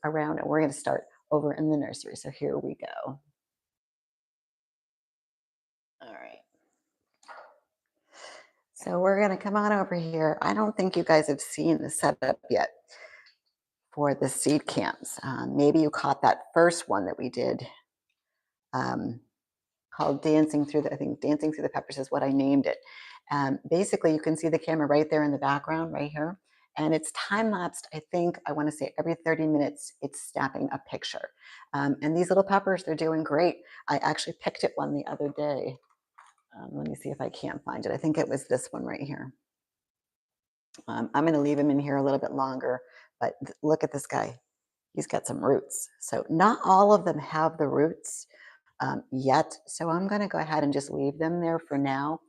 around, and we're going to start over in the nursery. So here we go. All right. So we're going to come on over here. I don't think you guys have seen the setup yet for the seed camps. Maybe you caught that first one that we did um, called Dancing Through the, I think Dancing Through the Peppers is what I named it. Basically, you can see the camera right there in the background, right here. And it's time-lapsed, I think, I want to say every 30 minutes, it's snapping a picture. And these little peppers, they're doing great. I actually picked it one the other day. Let me see if I can't find it. I think it was this one right here. I'm going to leave him in here a little bit longer, but look at this guy. He's got some roots. So not all of them have the roots yet. So I'm going to go ahead and just leave them there for now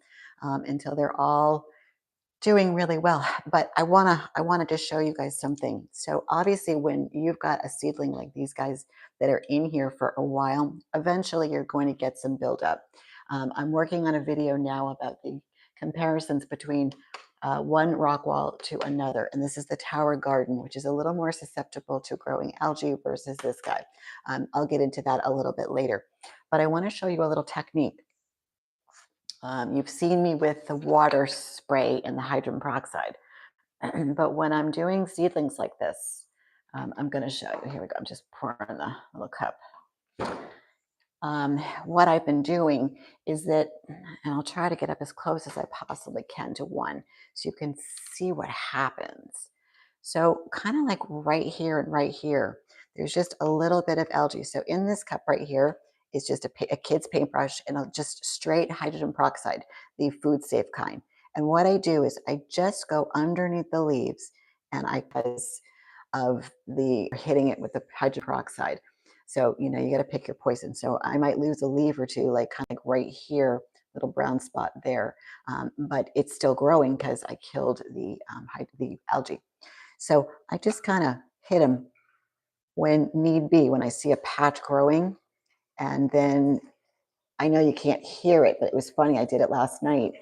until they're all doing really well. But I wanted to show you guys something. So obviously when you've got a seedling like these guys that are in here for a while, eventually you're going to get some buildup. I'm working on a video now about the comparisons between one rock wall to another. And this is the tower garden, which is a little more susceptible to growing algae versus this guy. I'll get into that a little bit later. But I want to show you a little technique. You've seen me with the water spray and the hydrogen peroxide. But when I'm doing seedlings like this, I'm going to show you. Here we go. I'm just pouring the little cup. What I've been doing is that, and I'll try to get up as close as I possibly can to one so you can see what happens. So kind of like right here and right here, there's just a little bit of algae. So in this cup right here is just a kid's paintbrush and just straight hydrogen peroxide, the food safe kind. And what I do is I just go underneath the leaves and because of the hitting it with the hydrogen peroxide. So, you got to pick your poison. So I might lose a leaf or two, like kind of like right here, little brown spot there. But it's still growing because I killed the algae. So I just kind of hit them when need be, when I see a patch growing. And then I know you can't hear it, but it was funny. I did it last night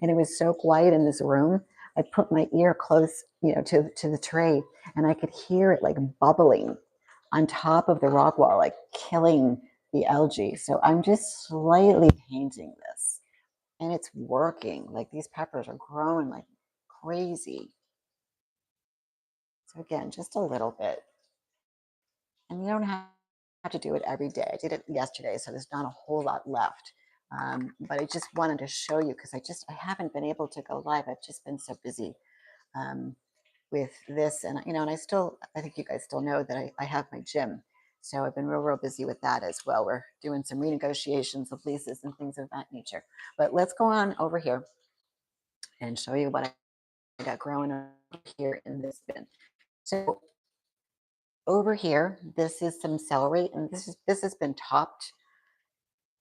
and it was so quiet in this room. I put my ear close, to the tray and I could hear it like bubbling on top of the rock wall, like killing the algae. So I'm just slightly painting this and it's working. Like these peppers are growing like crazy. So again, just a little bit. And you don't have to do it every day. I did it yesterday, so there's not a whole lot left. But I just wanted to show you because I haven't been able to go live. I've just been so busy with this. And, and I think you guys still know that I have my gym. So I've been real busy with that as well. We're doing some renegotiations of leases and things of that nature. But let's go on over here and show you what I got growing over here in this bin. So over here, this is some celery, and this has been topped,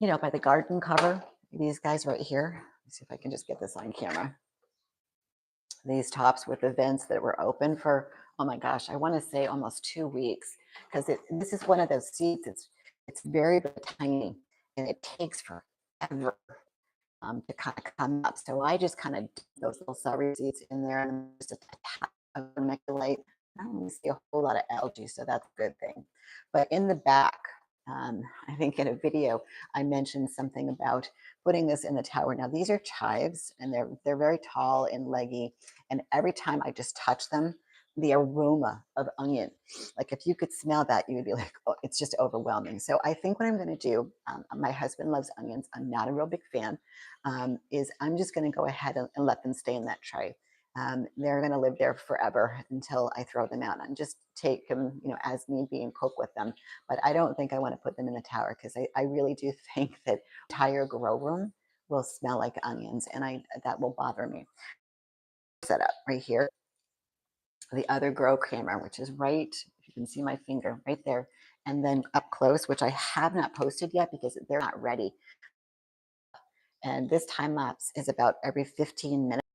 by the garden cover. These guys right here. Let's see if I can just get this on camera. These tops with the vents that were open for, oh my gosh, I want to say almost 2 weeks, because this is one of those seeds. It's very tiny, and it takes forever to kind of come up. So I just kind of dip those little celery seeds in there and just attach a vermiculite. I don't really see a whole lot of algae, so that's a good thing. But in the back, I think in a video, I mentioned something about putting this in the tower. Now, these are chives, and they're very tall and leggy. And every time I just touch them, the aroma of onion, like if you could smell that, you would be like, oh, it's just overwhelming. So I think what I'm going to do, my husband loves onions. I'm not a real big fan, is I'm just going to go ahead and let them stay in that tray. They're going to live there forever until I throw them out and just take them, as need be and cook with them. But I don't think I want to put them in the tower because I really do think that entire grow room will smell like onions, and that will bother me. Set up right here. The other grow camera, which is right, if you can see my finger right there, and then up close, which I have not posted yet because they're not ready. And this time lapse is about every 15 minutes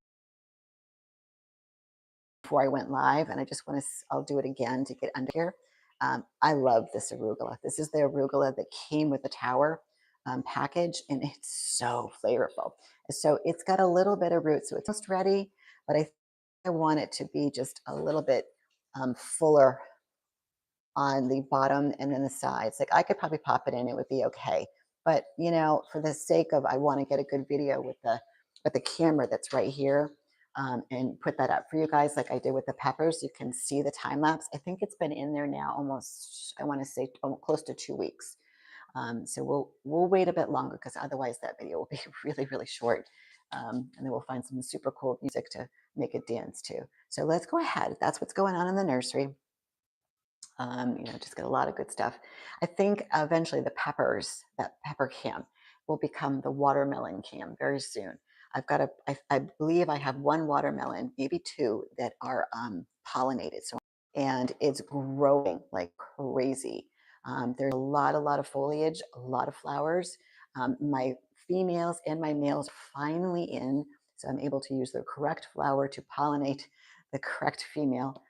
before I went live, and I'll do it again to get under here. I love this arugula. This is the arugula that came with the tower package, and it's so flavorful. So it's got a little bit of root, so it's almost ready, but I want it to be just a little bit fuller on the bottom and then the sides. Like I could probably pop it in, it would be okay. But you know, for the sake of I want to get a good video with the camera that's right here, and put that up for you guys like I did with the peppers. You can see the time lapse. I think it's been in there now almost, I want to say close to 2 weeks. So we'll wait a bit longer because otherwise that video will be really, really short. And then we'll find some super cool music to make it dance to. So let's go ahead. That's what's going on in the nursery. You know, just get a lot of good stuff. I think eventually the peppers, that pepper cam, will become the watermelon cam very soon. I believe I have one watermelon, maybe two, that are pollinated. So, and it's growing like crazy. There's a lot of foliage, a lot of flowers. My females and my males are finally in, so I'm able to use the correct flower to pollinate the correct female.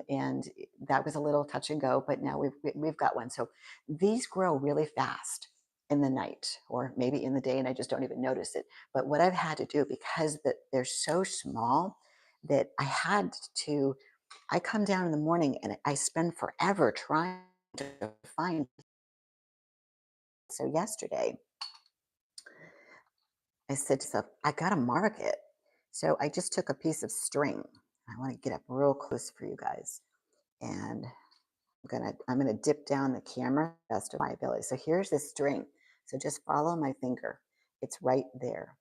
And that was a little touch and go, but now we've got one. So these grow really fast in the night or maybe in the day, and I just don't even notice it. But what I've had to do, because they're so small, that I come down in the morning and I spend forever trying to find. So yesterday I said to myself, I gotta mark it. So I just took a piece of string. I want to get up real close for you guys, and I'm gonna dip down the camera best of my ability. So here's the string. So just follow my finger. It's right there.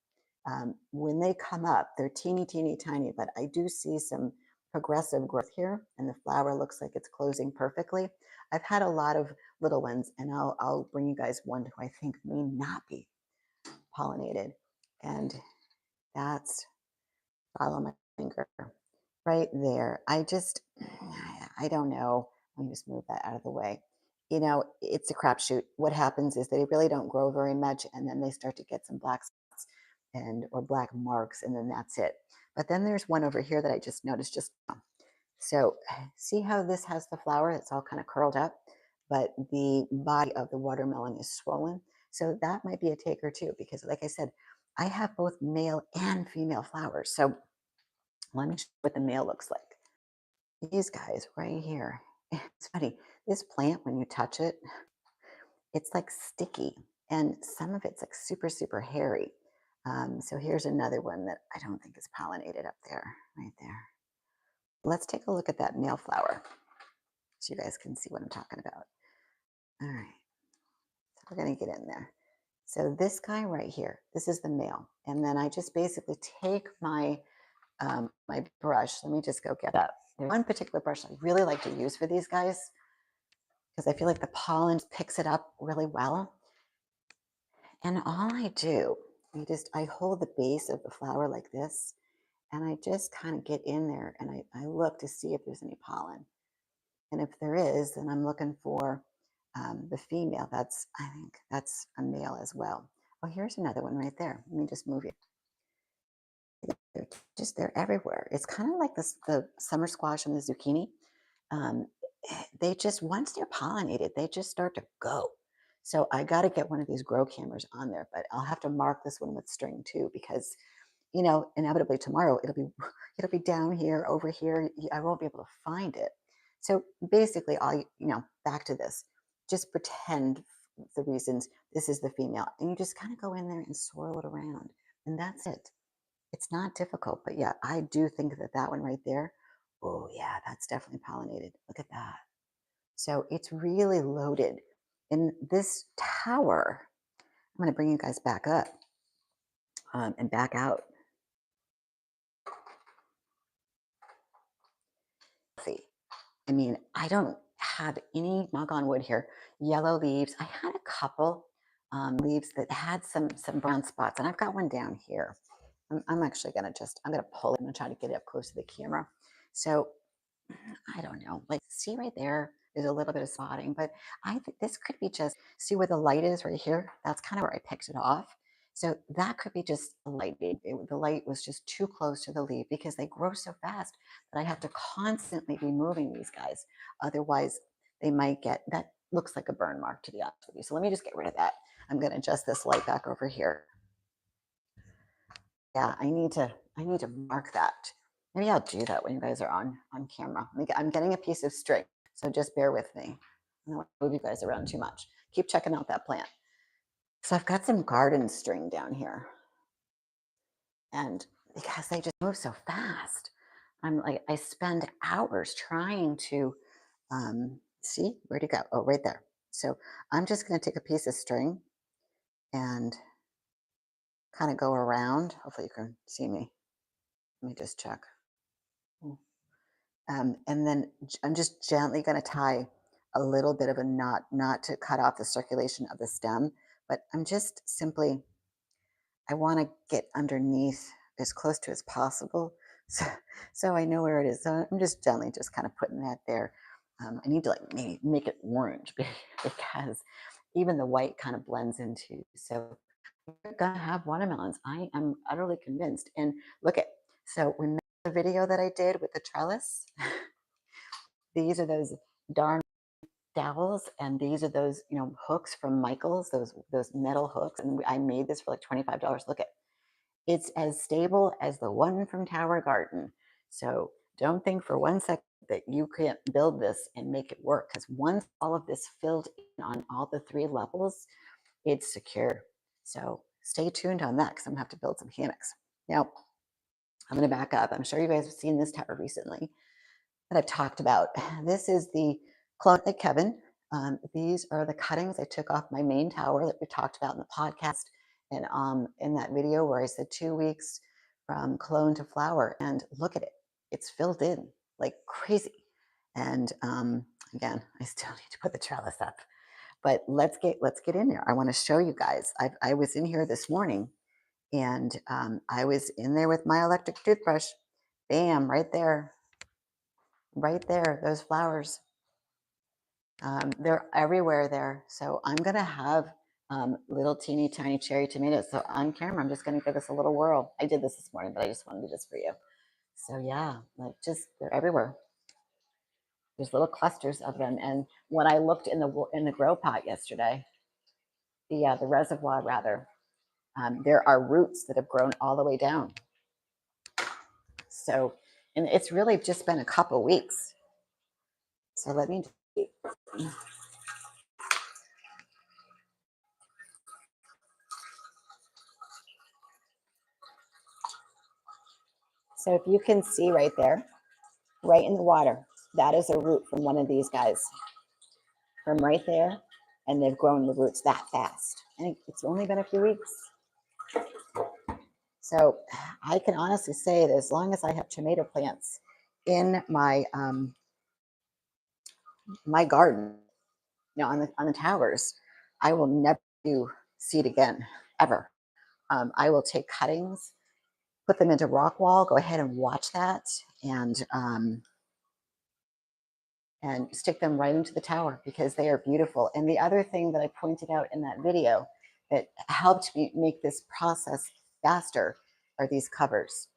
When they come up, they're teeny, teeny, tiny, but I do see some progressive growth here, and the flower looks like it's closing perfectly. I've had a lot of little ones, and I'll bring you guys one who I think may not be pollinated, and that's follow my finger right there. I don't know. Let me just move that out of the way. You know, it's a crapshoot. What happens is they really don't grow very much, and then they start to get some black spots and or black marks, and then that's it. But then there's one over here that I just noticed just now. So see how this has the flower? It's all kind of curled up, but the body of the watermelon is swollen. So that might be a taker too, because like I said, I have both male and female flowers. So let me show you what the male looks like. These guys right here. It's funny. This plant, when you touch it, it's like sticky, and some of it's like super, super hairy. So here's another one that I don't think is pollinated up there, right there. Let's take a look at that male flower so you guys can see what I'm talking about. All right. So we're going to get in there. So this guy right here, this is the male. And then I just basically take my brush. Let me just go get that. There's one particular brush I really like to use for these guys because I feel like the pollen picks it up really well. And all I do, I hold the base of the flower like this, and I just kind of get in there and I look to see if there's any pollen. And if there is, then I'm looking for the female. I think that's a male as well. Oh, here's another one right there. Let me just move it. They're everywhere. It's kind of like the summer squash and the zucchini. Um, they just, once they're pollinated, they just start to go. So I got to get one of these grow cameras on there, but I'll have to mark this one with string too, because you know, inevitably tomorrow it'll be down here, over here. I won't be able to find it. So basically, back to this. Just pretend the reasons this is the female, and you just kind of go in there and swirl it around, and that's it. It's not difficult, but yeah, I do think that that one right there, oh yeah, that's definitely pollinated. Look at that. So it's really loaded. In this tower, I'm going to bring you guys back up and back out. See, I mean, I don't have any, knock on wood here, yellow leaves. I had a couple leaves that had some brown spots, and I've got one down here. I'm actually going to I'm going to pull it and try to get it up close to the camera. So I don't know, like see right there, there's a little bit of spotting, but I think this could be just, see where the light is right here? That's kind of where I picked it off. So that could be just a light. The light was just too close to the leaf because they grow so fast that I have to constantly be moving these guys. Otherwise, they might get, that looks like a burn mark to be honest with you. So let me just get rid of that. I'm going to adjust this light back over here. Yeah, I need to mark that. Maybe I'll do that when you guys are on camera. I'm getting a piece of string. So just bear with me. I don't want to move you guys around too much. Keep checking out that plant. So I've got some garden string down here. And because they just move so fast, I'm like, I spend hours trying to see where'd it go? Oh, right there. So I'm just going to take a piece of string and kind of go around. Hopefully you can see me. Let me just check. And then I'm just gently going to tie a little bit of a knot, not to cut off the circulation of the stem, but I'm just simply, I want to get underneath as close to as possible. So I know where it is. So I'm just gently just kind of putting that there. I need to like maybe make it orange because even the white kind of blends into. So we're gonna have watermelons. I am utterly convinced. And look at, so remember the video that I did with the trellis? These are those darn dowels, and these are those, you know, hooks from Michael's, those metal hooks. And I made this for like $25. Look at, it's as stable as the one from Tower Garden. So don't think for one second that you can't build this and make it work, because once all of this filled in on all the 3 levels, it's secure. So stay tuned on that because I'm gonna have to build some hammocks. Now, I'm gonna back up. I'm sure you guys have seen this tower recently that I've talked about. This is the clone at Kevin. These are the cuttings I took off my main tower that we talked about in the podcast and in that video where I said 2 weeks from clone to flower. And look at it, it's filled in like crazy. And again, I still need to put the trellis up, but let's get in there. I want to show you guys. I was in here this morning, and I was in there with my electric toothbrush. Bam, right there, those flowers. They're everywhere there. So I'm going to have little teeny tiny cherry tomatoes. So on camera, I'm just going to give this a little whirl. I did this morning, but I just want to do this for you. So yeah, like just, they're everywhere. There's little clusters of them. And when I looked in the grow pot yesterday, the reservoir rather, there are roots that have grown all the way down. So, and it's really just been a couple weeks. So let me. So if you can see right there, right in the water, that is a root from one of these guys, from right there, and they've grown the roots that fast. And it's only been a few weeks. So I can honestly say that as long as I have tomato plants in my my garden, you know, on the towers, I will never do seed again, ever. I will take cuttings, put them into rock wall, go ahead and watch that, and stick them right into the tower because they are beautiful. And the other thing that I pointed out in that video that helped me make this process faster are these covers.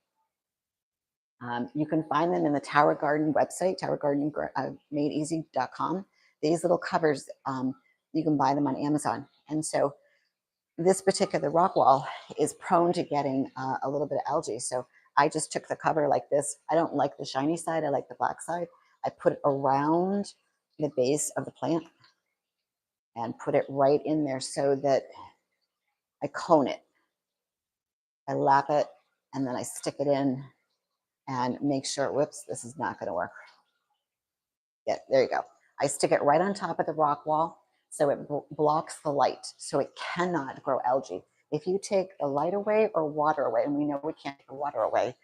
You can find them in the Tower Garden website, towergardenmadeeasy.com. These little covers, you can buy them on Amazon. And so this particular rock wall is prone to getting a little bit of algae. So I just took the cover like this. I don't like the shiny side. I like the black side. I put it around the base of the plant and put it right in there so that I cone it. I lap it and then I stick it in and make sure, whoops, this is not going to work. Yeah, there you go. I stick it right on top of the rock wall so it blocks the light, so it cannot grow algae. If you take the light away or water away, and we know we can't take the water away,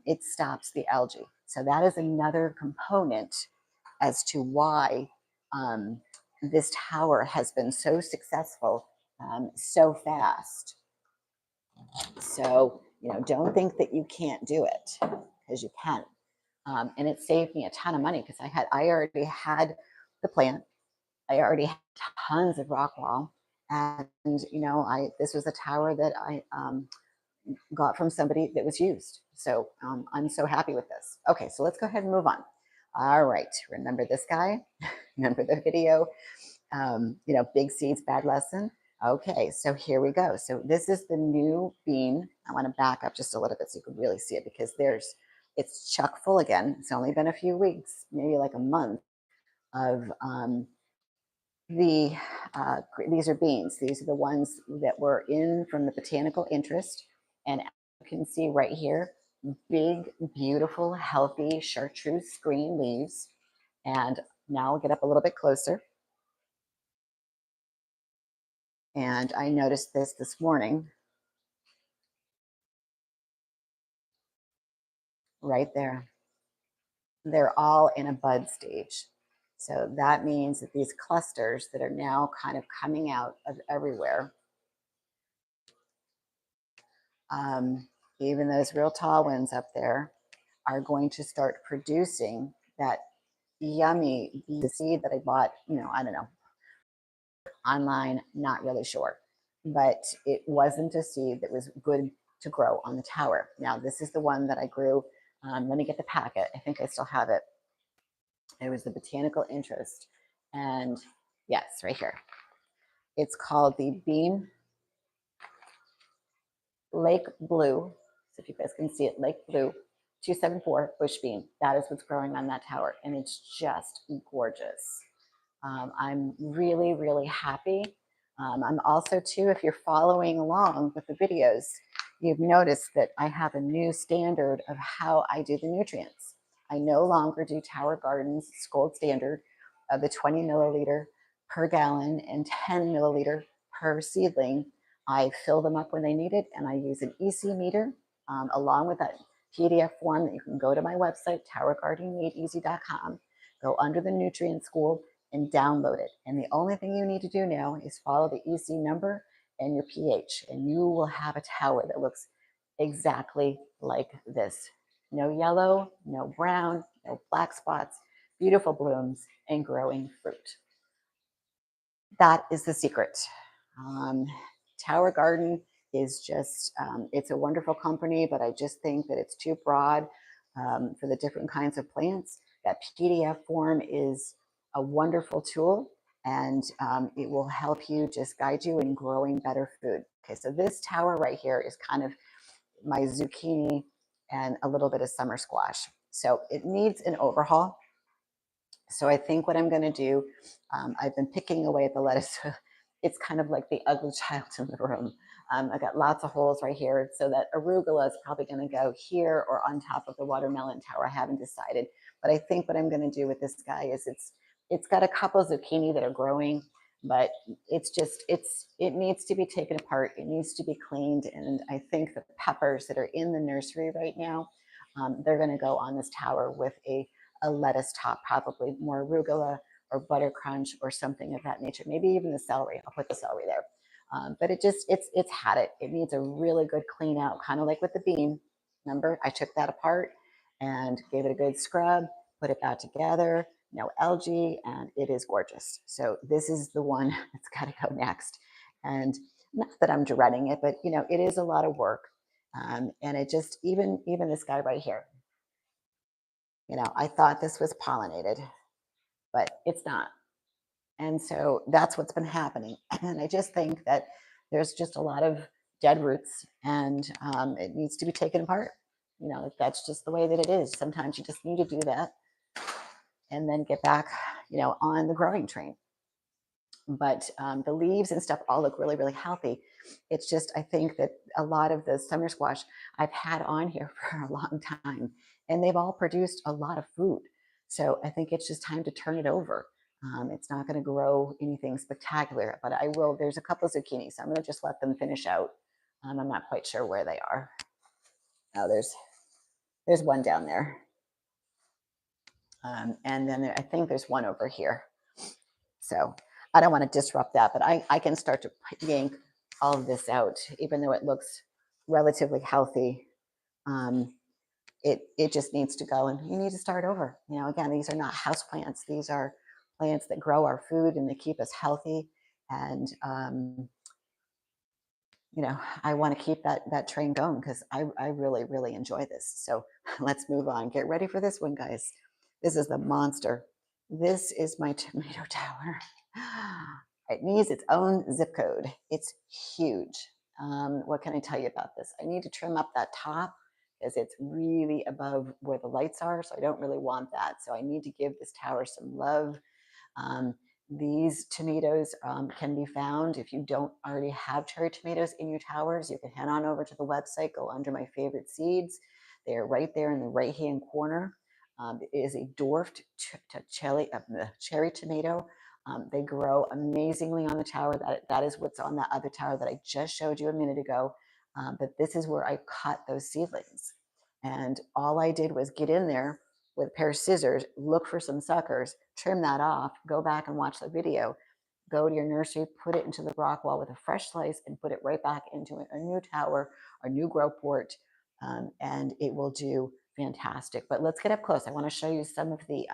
it stops the algae. So that is another component as to why this tower has been so successful so fast. So, you know, don't think that you can't do it, because you can. And it saved me a ton of money because I already had the plant. I already had tons of rock wall. And, you know, this was a tower that I got from somebody that was used. So I'm so happy with this. Okay, so let's go ahead and move on. All right, remember this guy? Remember the video? You know, big seeds, bad lesson. Okay, so here we go. So this is the new bean. I want to back up just a little bit so you can really see it, because it's chock full again. It's only been a few weeks, maybe like a month. of the these are beans. These are the ones that were in from the botanical interest. And you can see right here, big, beautiful, healthy chartreuse green leaves. And now I'll get up a little bit closer. And I noticed this morning, right there. They're all in a bud stage. So that means that these clusters that are now kind of coming out of everywhere, even those real tall ones up there, are going to start producing that yummy seed that I bought, I don't know, online, not really sure. But it wasn't a seed that was good to grow on the tower. Now, this is the one that I grew. Let me get the packet. I think I still have it. It was the botanical interest. And yes, right here. It's called the Bean Lake Blue. So if you guys can see it, Lake Blue 274 bush bean. That is what's growing on that tower. And it's just gorgeous. I'm really, really happy. I'm also too, if you're following along with the videos, you've noticed that I have a new standard of how I do the nutrients. I no longer do Tower Garden's gold standard of the 20 milliliter per gallon and 10 milliliter per seedling. I fill them up when they need it, and I use an EC meter along with that PDF form that you can go to my website, towergardenmadeeasy.com, go under the nutrient school and download it. And the only thing you need to do now is follow the EC number and your pH, and you will have a tower that looks exactly like this. No yellow, no brown, no black spots, beautiful blooms, and growing fruit. That is the secret. Um, Tower Garden is just, it's a wonderful company, but I just think that it's too broad for the different kinds of plants. That PDF form is a wonderful tool, and it will help you, just guide you in growing better food. Okay, so this tower right here is kind of my zucchini and a little bit of summer squash. So it needs an overhaul. So I think what I'm going to do, I've been picking away at the lettuce. It's kind of like the ugly child in the room. I got lots of holes right here. So that arugula is probably going to go here or on top of the watermelon tower. I haven't decided. But I think what I'm going to do with this guy is it's got a couple of zucchini that are growing, but it needs to be taken apart. It needs to be cleaned. And I think the peppers that are in the nursery right now, they're going to go on this tower with a lettuce top, probably more arugula or butter crunch or something of that nature. Maybe even the celery. I'll put the celery there. But it's had it. It needs a really good clean out, kind of like with the bean. Remember, I took that apart and gave it a good scrub, put it back together. No algae, and it is gorgeous. So this is the one that's got to go next. And not that I'm dreading it, but it is a lot of work. And it just even this guy right here, I thought this was pollinated, but it's not. And so that's what's been happening. And I just think that there's just a lot of dead roots, and it needs to be taken apart. That's just the way that it is. Sometimes you just need to do that and then get back, on the growing train. But the leaves and stuff all look really, really healthy. It's just, I think that a lot of the summer squash I've had on here for a long time, and they've all produced a lot of fruit. So I think it's just time to turn it over. It's not going to grow anything spectacular, but I will. There's a couple of zucchini, so I'm going to just let them finish out. I'm not quite sure where they are. Oh, there's one down there. And then I think there's one over here. So I don't want to disrupt that, but I can start to yank all of this out, even though it looks relatively healthy. It just needs to go, and you need to start over. Again, these are not house plants. These are plants that grow our food and they keep us healthy. And I want to keep that train going because I really, really enjoy this. So let's move on. Get ready for this one, guys. This is the monster. This is my tomato tower. It needs its own zip code. It's huge. What can I tell you about this? I need to trim up that top because it's really above where the lights are. So I don't really want that. So I need to give this tower some love. These tomatoes can be found. If you don't already have cherry tomatoes in your towers, you can head on over to the website, go under my favorite seeds. They are right there in the right-hand corner. It is a dwarfed cherry tomato. They grow amazingly on the tower. That is what's on that other tower that I just showed you a minute ago. But this is where I cut those seedlings. And all I did was get in there with a pair of scissors, look for some suckers, trim that off, go back and watch the video, go to your nursery, put it into the rock wall with a fresh slice and put it right back into a new tower or new grow port. And it will do fantastic. But let's get up close. I want to show you some of the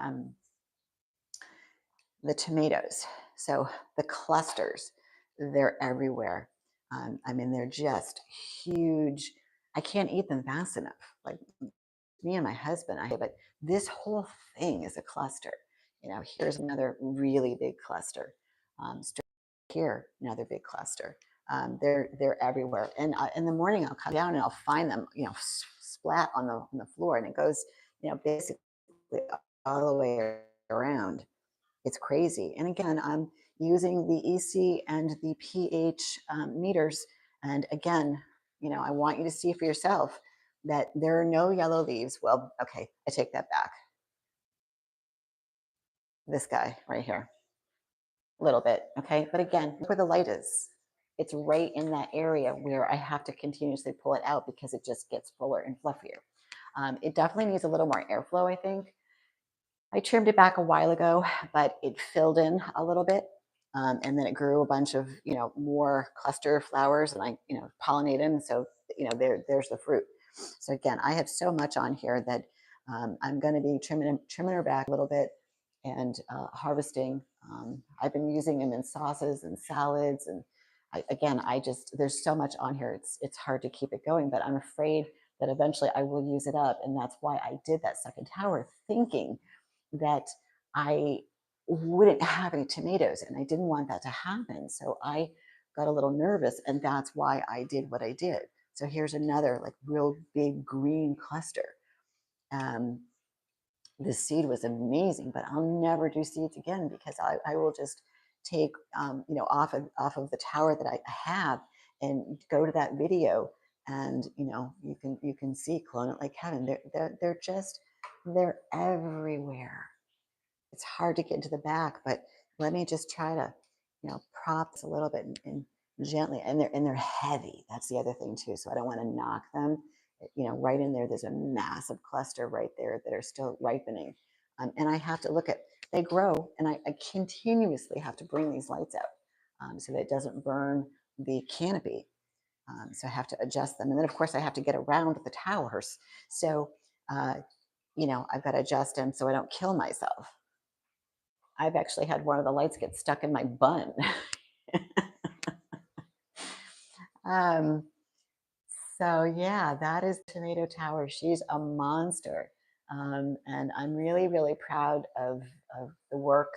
tomatoes. So the clusters, they're everywhere. I mean, they're just huge. I can't eat them fast enough. Like me and my husband, but this whole thing is a cluster. Here's another really big cluster. Here, another big cluster. They're everywhere. And in the morning, I'll come down and I'll find them, splat on the floor, and it goes, basically all the way around. It's crazy. And again, I'm using the EC and the pH meters. And again, I want you to see for yourself that there are no yellow leaves. Well, okay, I take that back. This guy right here, a little bit, okay? But again, look where the light is. It's right in that area where I have to continuously pull it out because it just gets fuller and fluffier. It definitely needs a little more airflow, I think. I trimmed it back a while ago, but it filled in a little bit. And then it grew a bunch of, more cluster flowers, and I, pollinated them. So, there's the fruit. So again, I have so much on here that I'm going to be trimming her back a little bit and harvesting. I've been using them in sauces and salads. And there's so much on here. It's hard to keep it going, but I'm afraid that eventually I will use it up. And that's why I did that second tower, thinking that I wouldn't have any tomatoes, and I didn't want that to happen. So I got a little nervous, and that's why I did what I did. So here's another like real big green cluster. The seed was amazing, but I'll never do seeds again because I will just take off of the tower that I have and go to that video, and you can see Clone It Like Heaven. They're everywhere. It's hard to get into the back, but let me just try to, prop this a little bit and gently, and they're heavy. That's the other thing too. So I don't want to knock them. Right in there, there's a massive cluster right there that are still ripening. And I have to look at, they grow, and I continuously have to bring these lights out so that it doesn't burn the canopy. So I have to adjust them. And then of course I have to get around the towers. So, I've got to adjust them so I don't kill myself. I've actually had one of the lights get stuck in my bun. um, so yeah, that is Tomato Tower. She's a monster. And I'm really, really proud of the work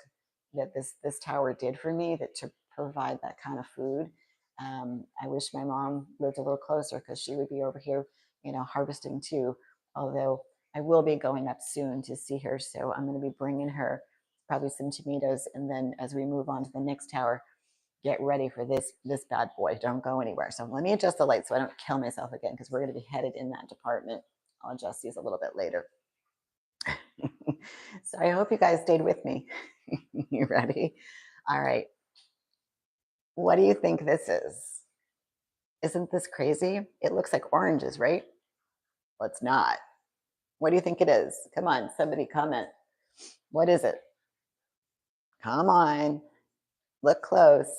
that this tower did for me, that to provide that kind of food. I wish my mom lived a little closer because she would be over here, harvesting too. Although I will be going up soon to see her. So I'm going to be bringing her probably some tomatoes. And then as we move on to the next tower, get ready for this bad boy. Don't go anywhere. So let me adjust the light so I don't kill myself again, because we're going to be headed in that department. I'll adjust these a little bit later. So I hope you guys stayed with me. You ready? All right. What do you think this is? Isn't this crazy? It looks like oranges, right? Well, it's not. What do you think it is? Come on, somebody comment. What is it? Come on. Look close.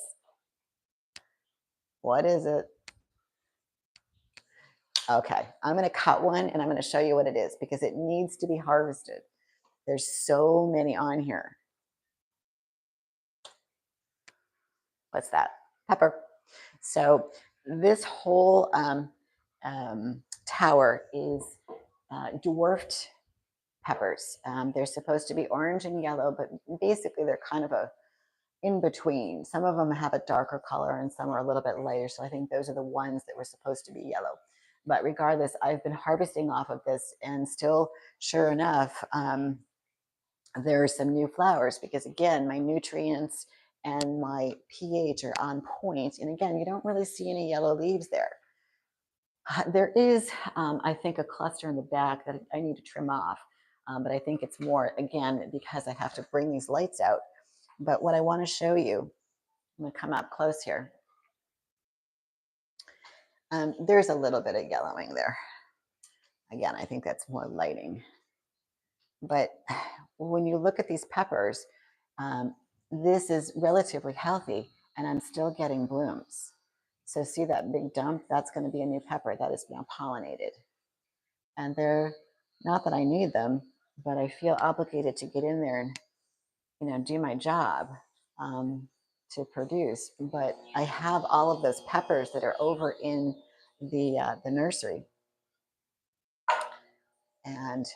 What is it? Okay, I'm going to cut one and I'm going to show you what it is because it needs to be harvested. There's so many on here. What's that? Pepper. So this whole tower is dwarfed peppers. They're supposed to be orange and yellow, but basically they're kind of a in between. Some of them have a darker color and some are a little bit lighter. So I think those are the ones that were supposed to be yellow. But regardless, I've been harvesting off of this, and still, sure enough, there are some new flowers because, again, my nutrients and my pH are on point. And again, you don't really see any yellow leaves there. There is, I think, a cluster in the back that I need to trim off. But I think it's more, again, because I have to bring these lights out. But what I want to show you, I'm going to come up close here. There's a little bit of yellowing there. Again, I think that's more lighting. But when you look at these peppers, um, this is relatively healthy, and I'm still getting blooms. So see that big dump? That's going to be a new pepper that is now pollinated. And they're not that I need them, but I feel obligated to get in there and do my job to produce. But I have all of those peppers that are over in the nursery, and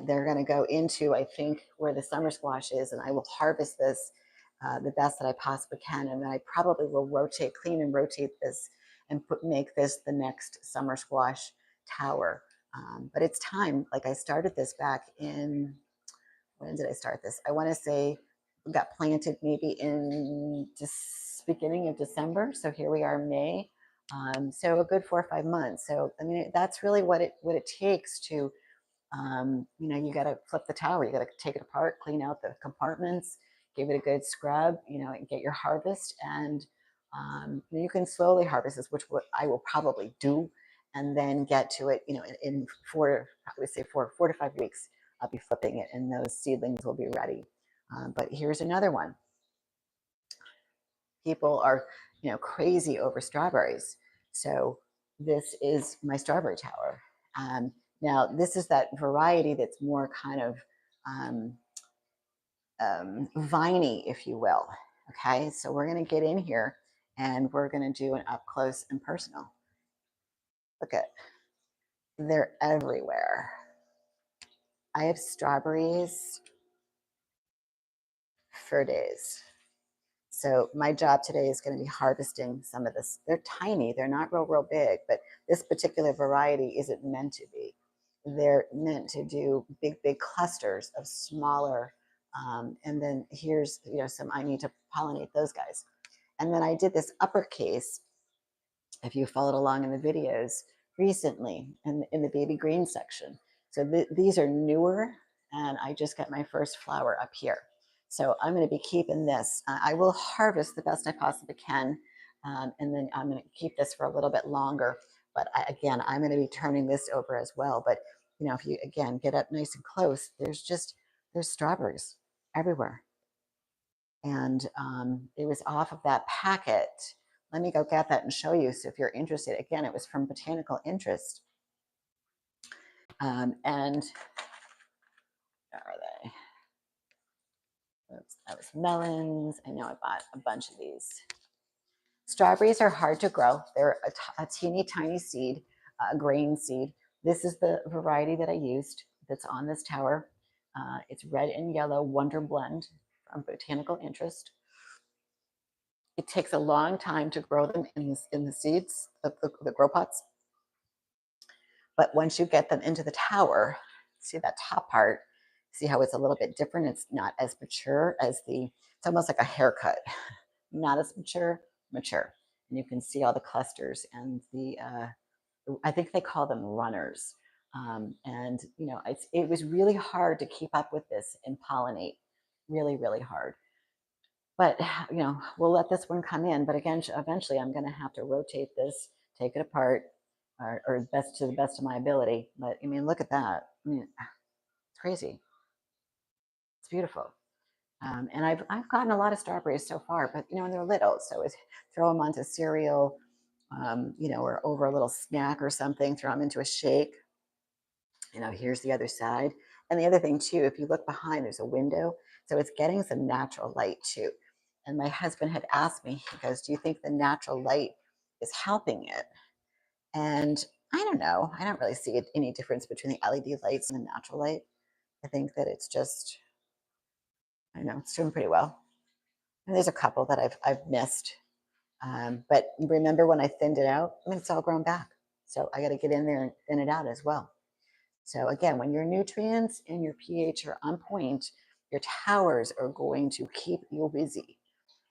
they're going to go into, I think, where the summer squash is, and I will harvest this the best that I possibly can. And then I probably will clean and rotate this and make this the next summer squash tower. But it's time. Like, I started this back in, when did I start this? I want to say got planted maybe in just beginning of December. So here we are, May. So a good 4 or 5 months. So I mean, that's really what it takes to you got to flip the tower. You got to take it apart, clean out the compartments, give it a good scrub, and get your harvest. And you can slowly harvest this, which what I will probably do, and then get to it, in I would say 4 to 5 weeks, I'll be flipping it, and those seedlings will be ready. But here's another one. People are, crazy over strawberries. So this is my strawberry tower. Now, this is that variety that's more kind of viney, if you will. Okay, so we're going to get in here and we're going to do an up close and personal. Look at, they're everywhere. I have strawberries for days. So my job today is going to be harvesting some of this. They're tiny. They're not real big, but this particular variety isn't meant to be. They're meant to do big clusters of smaller. And then here's, some, I need to pollinate those guys. And then I did this uppercase, if you followed along in the videos recently in the baby green section. So these are newer, and I just got my first flower up here. So I'm going to be keeping this. I will harvest the best I possibly can, and then I'm going to keep this for a little bit longer. But again, I'm going to be turning this over as well. But if you again get up nice and close, there's strawberries everywhere, and it was off of that packet. Let me go get that and show you. So if you're interested, again, it was from Botanical Interest, and where are they? Oops, that was melons. I know I bought a bunch of these. Strawberries are hard to grow. They're a teeny tiny seed, a grain seed. This is the variety that I used that's on this tower. It's red and yellow Wonder Blend from Botanical Interest. It takes a long time to grow them in the seeds, the grow pots. But once you get them into the tower, see that top part, see how it's a little bit different. It's not as mature as it's almost like a haircut, not as mature. And you can see all the clusters and I think they call them runners. And it was really hard to keep up with this and pollinate, really hard. But we'll let this one come in. But again, eventually I'm going to have to rotate this, take it apart, or to the best of my ability. But I mean, look at that. I mean, it's crazy. It's beautiful. And I've gotten a lot of strawberries so far, but they're little, so throw them onto cereal, or over a little snack or something. Throw them into a shake. Here's the other side. And the other thing too, if you look behind, there's a window, so it's getting some natural light too. And my husband had asked me, he goes, "Do you think the natural light is helping it?" And I don't know. I don't really see any difference between the LED lights and the natural light. I think that it's just, I don't know, it's doing pretty well. And there's a couple that I've missed. But remember when I thinned it out? I mean, it's all grown back. So I got to get in there and thin it out as well. So again, when your nutrients and your pH are on point, your towers are going to keep you busy.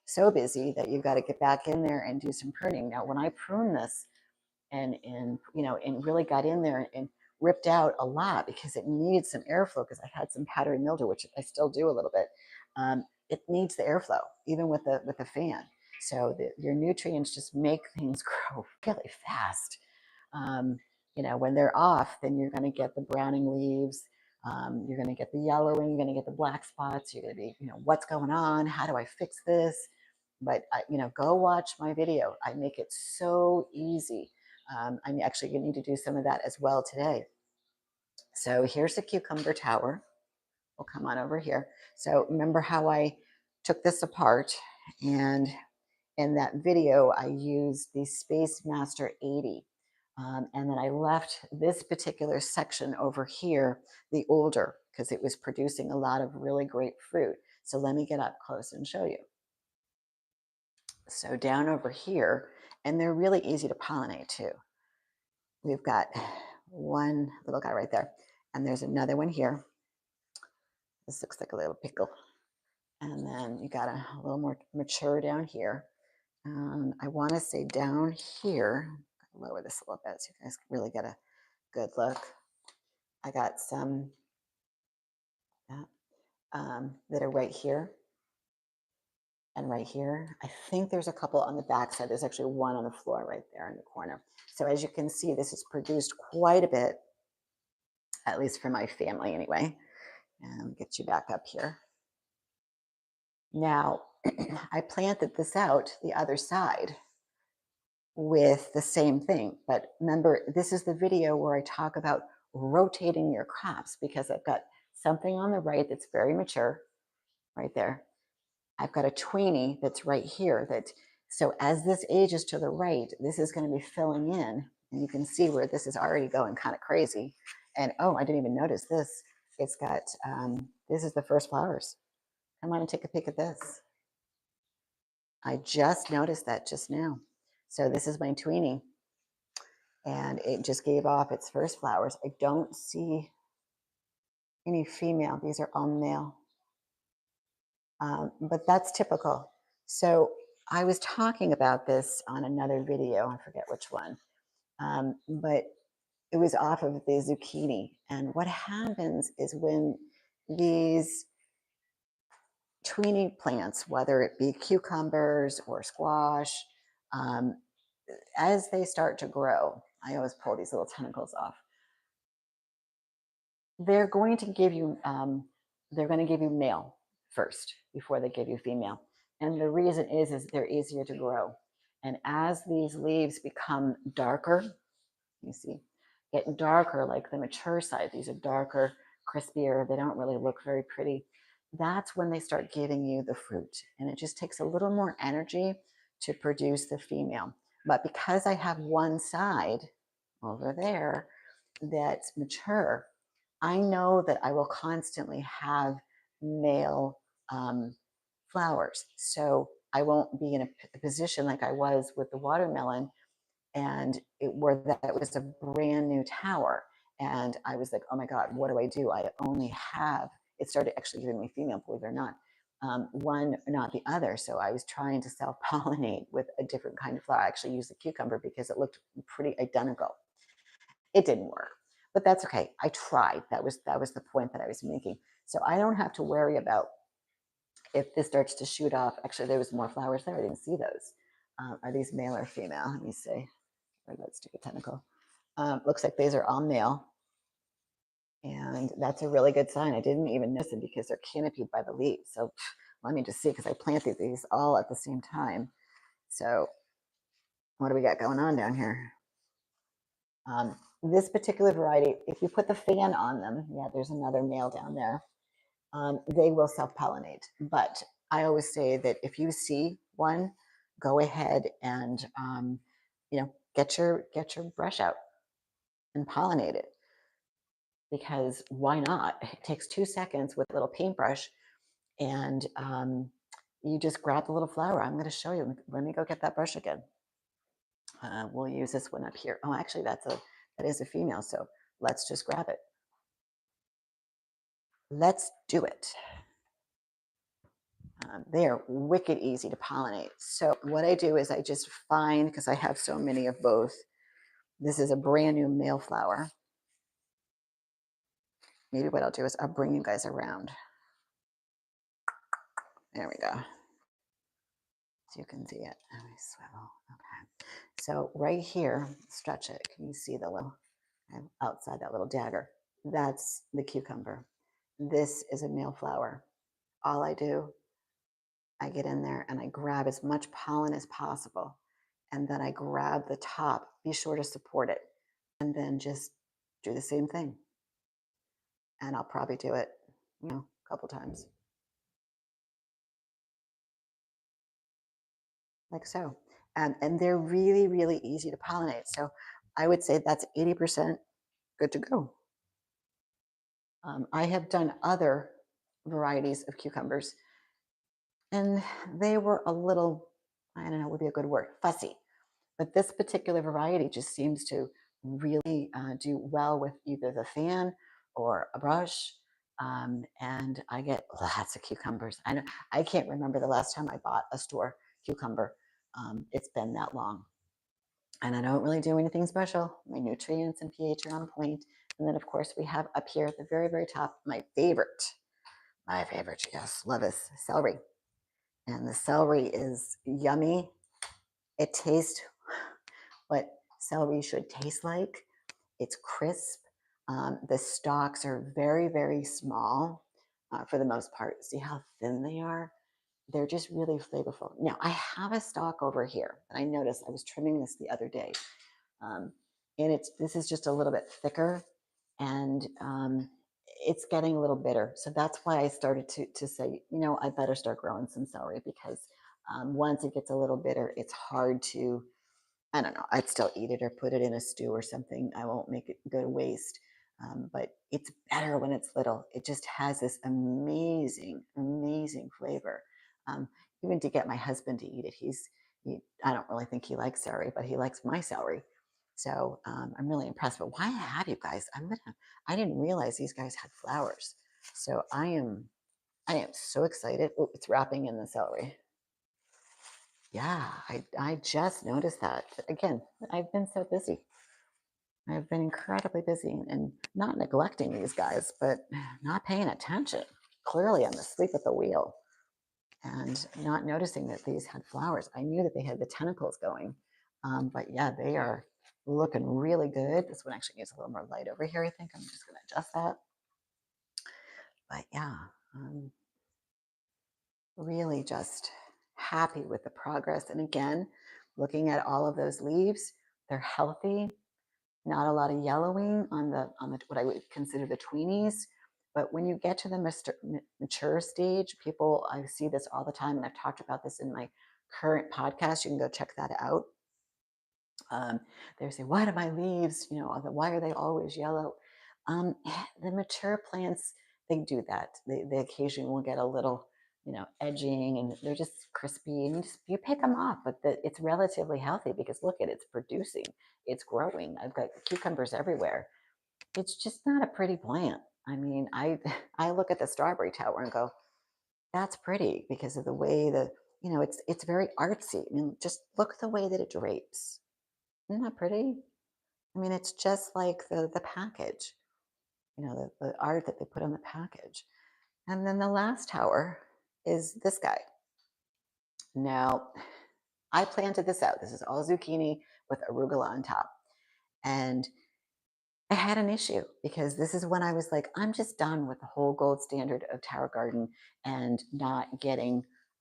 So busy that you've got to get back in there and do some pruning. Now, when I prune this and really got in there and ripped out a lot because it needed some airflow because I had some powdery mildew, which I still do a little bit. It needs the airflow, even with the fan. So your nutrients just make things grow really fast. Um, when they're off, then you're going to get the browning leaves. You're going to get the yellowing. You're going to get the black spots. You're going to be, what's going on? How do I fix this? But go watch my video. I make it so easy. I'm actually going to need to do some of that as well today. So here's the cucumber tower. We'll come on over here. So remember how I took this apart, and in that video, I used the Space Master 80. And then I left this particular section over here, the older, because it was producing a lot of really great fruit. So let me get up close and show you. So down over here, and they're really easy to pollinate too. We've got one little guy right there, and there's another one here. This looks like a little pickle. And then you got a little more mature down here. I want to say down here, lower this a little bit so you guys can really get a good look. I got some that are right here and right here. I think there's a couple on the back side. There's actually one on the floor right there in the corner. So as you can see, this has produced quite a bit, at least for my family anyway. And get you back up here. Now, I planted this out the other side with the same thing. But remember, this is the video where I talk about rotating your crops, because I've got something on the right that's very mature right there. I've got a tweenie that's right here. So as this ages to the right, this is going to be filling in, and you can see where this is already going kind of crazy. And oh, I didn't even notice this. It's got, this is the first flowers. Come on and take a peek at this. I just noticed that just now. So this is my tweenie, and it just gave off its first flowers. I don't see any female. These are all male. But that's typical. So I was talking about this on another video. I forget which one. But it was off of the zucchini. And what happens is when these tweenie plants, whether it be cucumbers or squash, as they start to grow, I always pull these little tentacles off. They're going to give you male first before they give you female. And the reason is they're easier to grow. And as these leaves become darker, you see, get darker, like the mature side, these are darker, crispier, they don't really look very pretty. That's when they start giving you the fruit. And it just takes a little more energy to produce the female. But because I have one side over there that's mature, I know that I will constantly have male flowers. So I won't be in a position like I was with the watermelon, and where that was a brand new tower. And I was like, oh my God, what do I do? I only have, it started actually giving me female, believe it or not, one, not the other. So I was trying to self-pollinate with a different kind of flower. I actually used the cucumber because it looked pretty identical. It didn't work, but that's okay. I tried. That was the point that I was making. So I don't have to worry about if this starts to shoot off. Actually, there was more flowers there. I didn't see those. Are these male or female? Let me see. Let's take a tentacle. Looks like these are all male. And that's a really good sign. I didn't even notice it because they're canopied by the leaves. So let me just see, because I planted these all at the same time. So what do we got going on down here? This particular variety, if you put the fan on them, yeah, there's another male down there, they will self-pollinate. But I always say that if you see one, go ahead and get your brush out and pollinate it, because why not? It takes 2 seconds with a little paintbrush, and you just grab the little flower. I'm going to show you. Let me go get that brush again. We'll use this one up here. Oh, actually, that is a female. So let's just grab it. Let's do it. They are wicked easy to pollinate. So what I do is I just find, because I have so many of both, this is a brand new male flower. Maybe what I'll do is I'll bring you guys around. There we go. So you can see it. Let me swivel. Okay. So right here, stretch it. Can you see the little, outside that little dagger? That's the cucumber. This is a male flower. All I do, I get in there and I grab as much pollen as possible. And then I grab the top, be sure to support it, and then just do the same thing. And I'll probably do it, a couple times. Like so. And they're really, really easy to pollinate. So I would say that's 80% good to go. I have done other varieties of cucumbers, and they were a little, I don't know, would be a good word, fussy. But this particular variety just seems to really do well with either the fan or a brush. And I get lots of cucumbers. I can't remember the last time I bought a store cucumber. It's been that long. And I don't really do anything special. My nutrients and pH are on point. And then, of course, we have up here at the very, very top, my favorite, yes, love is celery. And the celery is yummy. It tastes what celery should taste like. It's crisp. The stalks are very, very small for the most part. See how thin they are? They're just really flavorful. Now, I have a stalk over here that I noticed. I was trimming this the other day. Um, and this is just a little bit thicker, and it's getting a little bitter. So that's why I started to say, I better start growing some celery, because once it gets a little bitter, it's hard to, I don't know, I'd still eat it or put it in a stew or something. I won't make it go to waste. But it's better when it's little. It just has this amazing, amazing flavor. Um, Even to get my husband to eat it, I don't really think he likes celery, but he likes my celery. So I'm really impressed. But why have you guys? I didn't realize these guys had flowers. So I am so excited. Oh, it's wrapping in the celery. Yeah, I just noticed that. But again, I've been so busy. I've been incredibly busy and not neglecting these guys, but not paying attention. Clearly, I'm asleep at the wheel and not noticing that these had flowers. I knew that they had the tentacles going, but yeah, they are looking really good. This one actually needs a little more light over here, I think. I'm just going to adjust that. But yeah, really just happy with the progress. And again, looking at all of those leaves, they're healthy. Not a lot of yellowing on the what I would consider the tweenies. But when you get to the mature stage, I see this all the time, and I've talked about this in my current podcast. You can go check that out. They say, "Why do my leaves? Why are they always yellow?" The mature plants, they do that. They occasionally will get a little, edging, and they're just crispy, and you pick them off. But it's relatively healthy, because look at it's producing, it's growing. I've got cucumbers everywhere. It's just not a pretty plant. I mean, I look at the strawberry tower and go, that's pretty, because of the way it's very artsy. I mean, just look at the way that it drapes. Isn't that pretty? I mean, it's just like the package, the art that they put on the package. And then the last tower is this guy. Now, I planted this out. This is all zucchini with arugula on top. And I had an issue, because this is when I was like, I'm just done with the whole gold standard of tower garden and I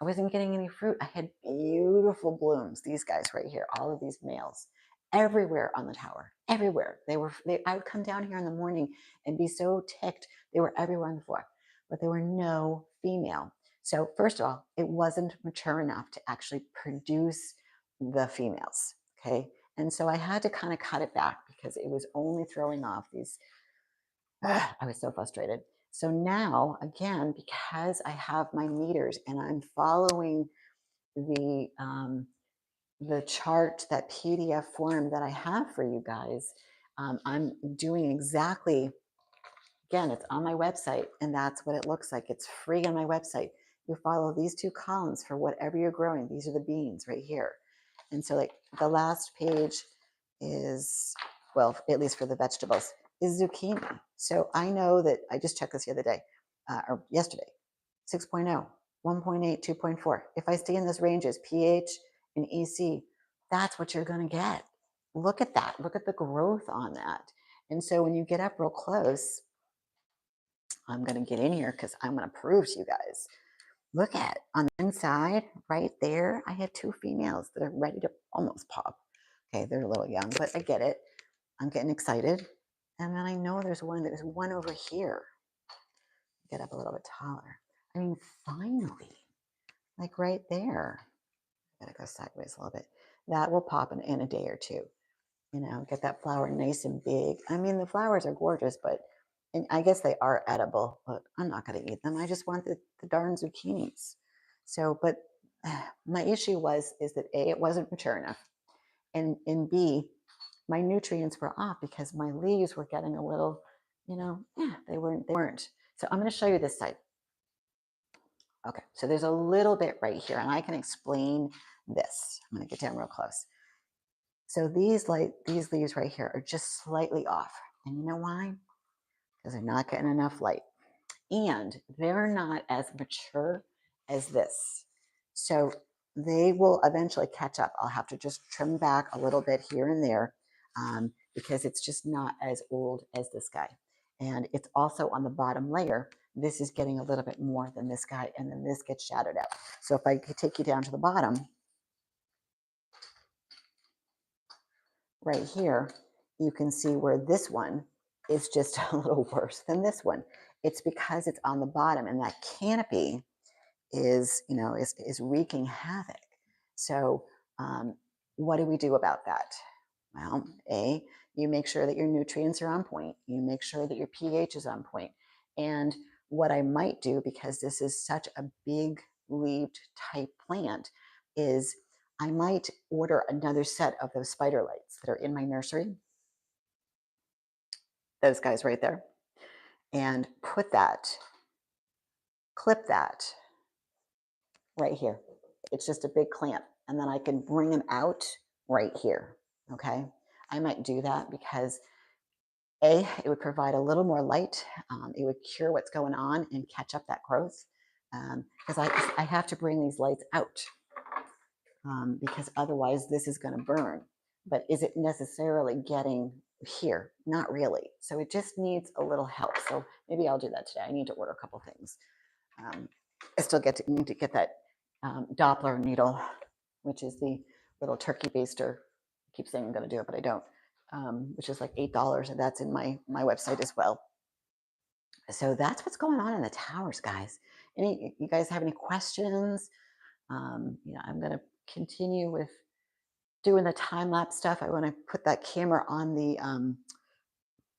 wasn't getting any fruit. I had beautiful blooms, these guys right here, all of these males, everywhere on the tower, everywhere. I would come down here in the morning and be so ticked. They were everywhere on the floor, but there were no female. So first of all, it wasn't mature enough to actually produce the females, okay? And so I had to kind of cut it back, because it was only throwing off these. I was so frustrated. So now, again, because I have my meters and I'm following the chart, that PDF form that I have for you guys, I'm doing exactly Again, it's on my website, and that's what it looks like. It's free on my website. You follow these two columns for whatever you're growing. These are the beans right here. And so like the last page is, well, at least for the vegetables, is zucchini. So I know that I just checked this the other day, or yesterday, 6.0, 1.8, 2.4. If I stay in those ranges, pH and EC, that's what you're going to get. Look at that. Look at the growth on that. And so when you get up real close, I'm going to get in here because I'm going to prove to you guys. Look at on the inside right there. I have two females that are ready to almost pop. Okay, they're a little young, but I get it. I'm getting excited. And then I know there's one over here. Get up a little bit taller. I mean, finally, like right there. Gotta go sideways a little bit. That will pop in a day or two. You know, get that flower nice and big. I mean, the flowers are gorgeous, but and I guess they are edible, but I'm not going to eat them. I just want the darn zucchinis. So, but my issue is that A, it wasn't mature enough, and B, my nutrients were off because my leaves were getting a little, they weren't. So I'm going to show you this side. Okay, so there's a little bit right here, and I can explain this. I'm going to get down real close. So these leaves right here are just slightly off. And you know why? Because they're not getting enough light. And they're not as mature as this. So they will eventually catch up. I'll have to just trim back a little bit here and there because it's just not as old as this guy. And it's also on the bottom layer. This is getting a little bit more than this guy, and then this gets shadowed out. So if I could take you down to the bottom, right here, you can see where this one is just a little worse than this one. It's because it's on the bottom, and that canopy is wreaking havoc. So what do we do about that? Well, A, you make sure that your nutrients are on point. You make sure that your pH is on point. And what I might do, because this is such a big leaved type plant, is I might order another set of those spider lights that are in my nursery. Those guys right there. And clip that right here. It's just a big clamp. And then I can bring them out right here. Okay. I might do that because A, it would provide a little more light. It would cure what's going on and catch up that growth. Because I have to bring these lights out because otherwise this is going to burn. But is it necessarily getting here? Not really. So it just needs a little help. So maybe I'll do that today. I need to order a couple things. I still need to get that Doppler needle, which is the little turkey baster. I keep saying I'm going to do it, but I don't. Which is like $8, and that's in my website as well. So that's what's going on in the towers, guys. You guys have any questions? I'm going to continue with doing the time-lapse stuff. I want to put that camera on the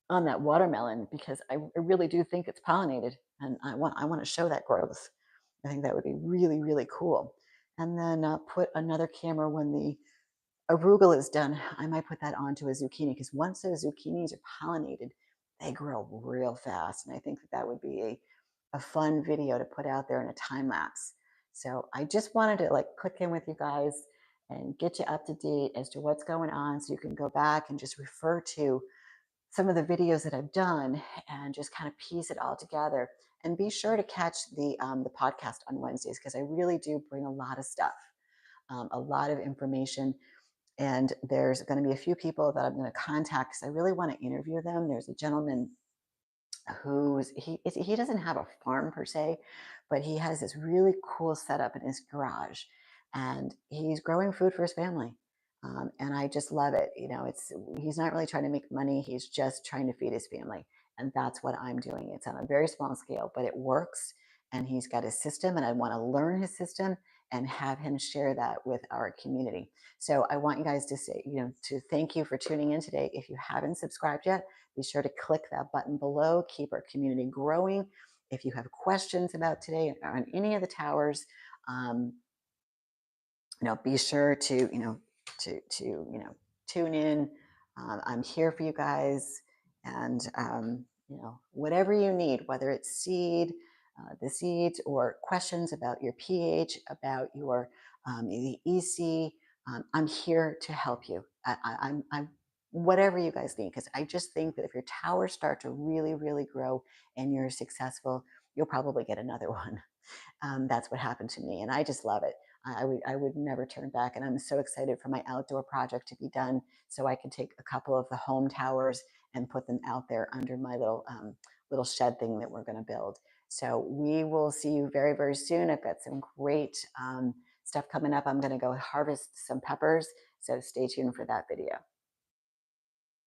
on that watermelon because I really do think it's pollinated, and I want to show that growth. I think that would be really, really cool. And then put another camera when the arugula is done. I might put that onto a zucchini because once those zucchinis are pollinated, they grow real fast. And I think that would be a fun video to put out there in a time lapse. So I just wanted to click in with you guys and get you up to date as to what's going on so you can go back and just refer to some of the videos that I've done and just kind of piece it all together. And be sure to catch the podcast on Wednesdays because I really do bring a lot of stuff, a lot of information. And there's going to be a few people that I'm going to contact because I really want to interview them. There's a gentleman he doesn't have a farm per se, but he has this really cool setup in his garage, and he's growing food for his family. And I just love it. He's not really trying to make money. He's just trying to feed his family. And that's what I'm doing. It's on a very small scale, but it works. And he's got his system, and I want to learn his system and have him share that with our community. So I want you guys to say, to thank you for tuning in today. If you haven't subscribed yet, be sure to click that button below. Keep our community growing. If you have questions about today on any of the towers, be sure to tune in. I'm here for you guys, and whatever you need, whether it's the seeds, or questions about your pH, about your the EC. I'm here to help you. I'm whatever you guys need, because I just think that if your towers start to really, really grow and you're successful, you'll probably get another one. That's what happened to me, and I just love it. I would never turn back, and I'm so excited for my outdoor project to be done, so I can take a couple of the home towers and put them out there under my little shed thing that we're going to build. So we will see you very, very soon. I've got some great stuff coming up. I'm going to go harvest some peppers, so stay tuned for that video.